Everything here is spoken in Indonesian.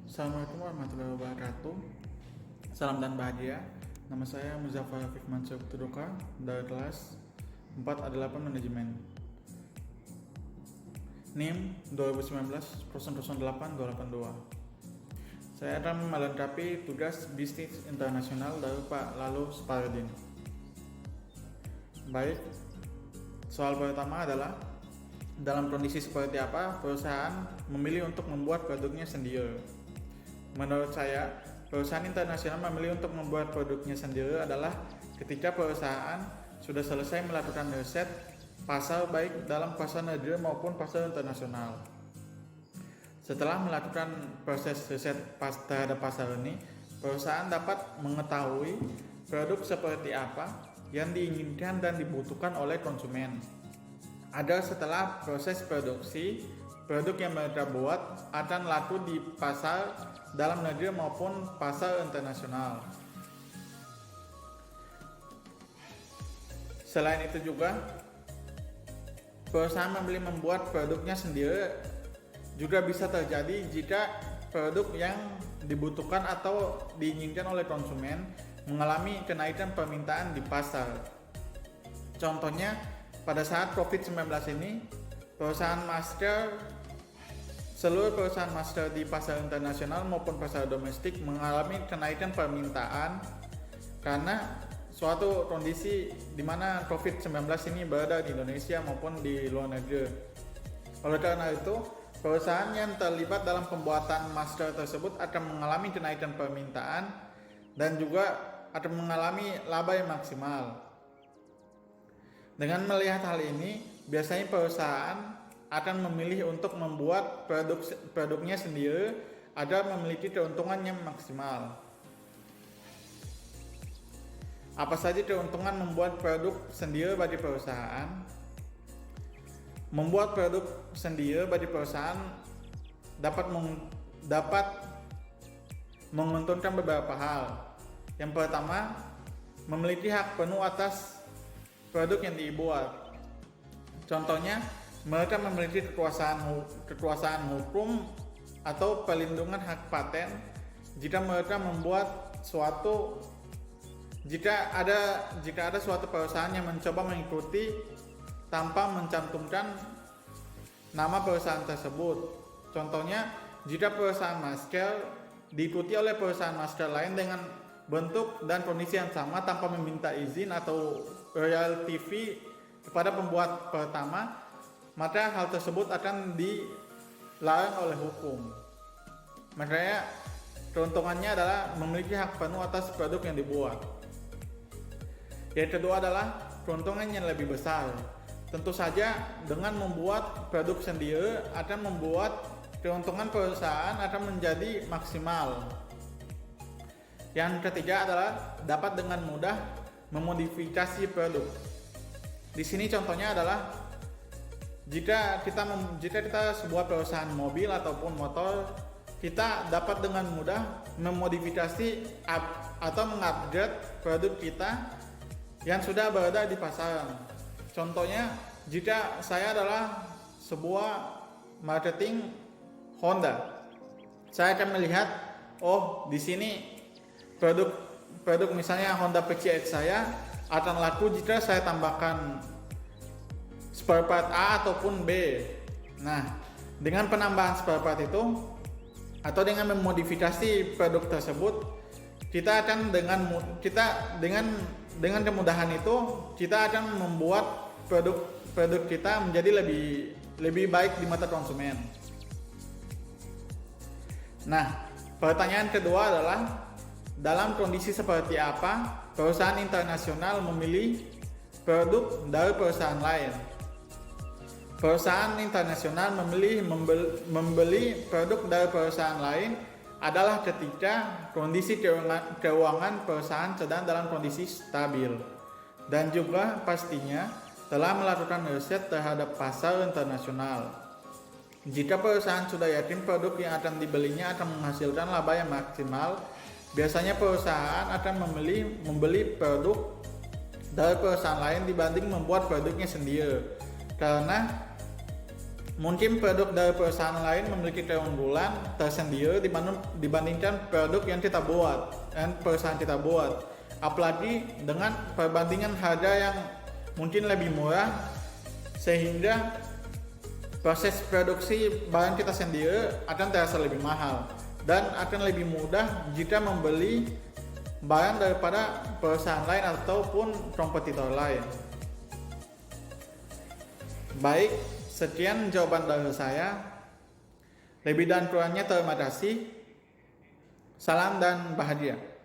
Assalamualaikum warahmatullahi wabarakatuh. Salam dan bahagia. Nama saya Muzaffar Afif Mansur Tudoka dari kelas 4A8 Manajemen. NIM 2019-008282. Saya akan melengkapi tugas bisnis internasional dari Pak Lalu Spardin. Baik, soal pertama adalah dalam kondisi seperti apa perusahaan memilih untuk membuat produknya sendiri. Menurut saya, perusahaan internasional memilih untuk membuat produknya sendiri adalah ketika perusahaan sudah selesai melakukan riset pasar baik dalam pasar negeri maupun pasar internasional. Setelah melakukan proses riset terhadap pasar ini, perusahaan dapat mengetahui produk seperti apa yang diinginkan dan dibutuhkan oleh konsumen. Agar setelah proses produksi, produk yang mereka buat akan laku di pasar dalam negeri maupun pasar internasional. Selain itu juga, perusahaan membuat produknya sendiri juga bisa terjadi jika produk yang dibutuhkan atau diinginkan oleh konsumen mengalami kenaikan permintaan di pasar. Contohnya, pada saat COVID-19 ini, seluruh perusahaan masker di pasar internasional maupun pasar domestik mengalami kenaikan permintaan karena suatu kondisi di mana COVID-19 ini berada di Indonesia maupun di luar negeri. Oleh karena itu, perusahaan yang terlibat dalam pembuatan masker tersebut akan mengalami kenaikan permintaan dan juga akan mengalami laba yang maksimal. Dengan melihat hal ini, biasanya perusahaan akan memilih untuk membuat produknya sendiri agar memiliki keuntungan yang maksimal. Apa saja keuntungan membuat produk sendiri bagi perusahaan? Membuat produk sendiri bagi perusahaan dapat menguntungkan beberapa hal. Yang pertama, memiliki hak penuh atas produk yang dibuat. Contohnya, mereka memiliki kekuasaan hukum atau perlindungan hak paten jika mereka membuat jika ada suatu perusahaan yang mencoba mengikuti tanpa mencantumkan nama perusahaan tersebut. Contohnya, jika perusahaan masker diikuti oleh perusahaan masker lain dengan bentuk dan kondisi yang sama tanpa meminta izin atau royalti fee kepada pembuat pertama, maka hal tersebut akan dilarang oleh hukum. Makanya keuntungannya adalah memiliki hak penuh atas produk yang dibuat. Yang kedua adalah keuntungan yang lebih besar. Tentu saja dengan membuat produk sendiri akan membuat keuntungan perusahaan akan menjadi maksimal. Yang ketiga adalah dapat dengan mudah memodifikasi produk. Di sini contohnya adalah jika kita sebuah perusahaan mobil ataupun motor, kita dapat dengan mudah memodifikasi atau mengupgrade produk kita yang sudah berada di pasaran. Contohnya, jika saya adalah sebuah marketing Honda, saya akan melihat, di sini produk misalnya Honda PCX saya akan laku jika saya tambahkan spare part A ataupun B. Nah, dengan penambahan spare part itu atau dengan memodifikasi produk tersebut, kita akan dengan kemudahan itu kita akan membuat produk kita menjadi lebih baik di mata konsumen. Nah, pertanyaan kedua adalah dalam kondisi seperti apa perusahaan internasional memilih produk dari perusahaan lain? Perusahaan internasional membeli produk dari perusahaan lain adalah ketika kondisi keuangan perusahaan sedang dalam kondisi stabil dan juga pastinya telah melakukan riset terhadap pasar internasional. Jika perusahaan sudah yakin produk yang akan dibelinya akan menghasilkan laba yang maksimal, biasanya perusahaan akan membeli produk dari perusahaan lain dibanding membuat produknya sendiri. Karena Mungkin produk dari perusahaan lain memiliki keunggulan tersendiri dibandingkan produk yang kita buat dan perusahaan kita buat. Apalagi dengan perbandingan harga yang mungkin lebih murah, sehingga proses produksi barang kita sendiri akan terasa lebih mahal dan akan lebih mudah jika membeli barang daripada perusahaan lain ataupun kompetitor lain. Baik, sekian jawaban dari saya. Lebih dan kurangnya terima kasih. Salam dan bahagia.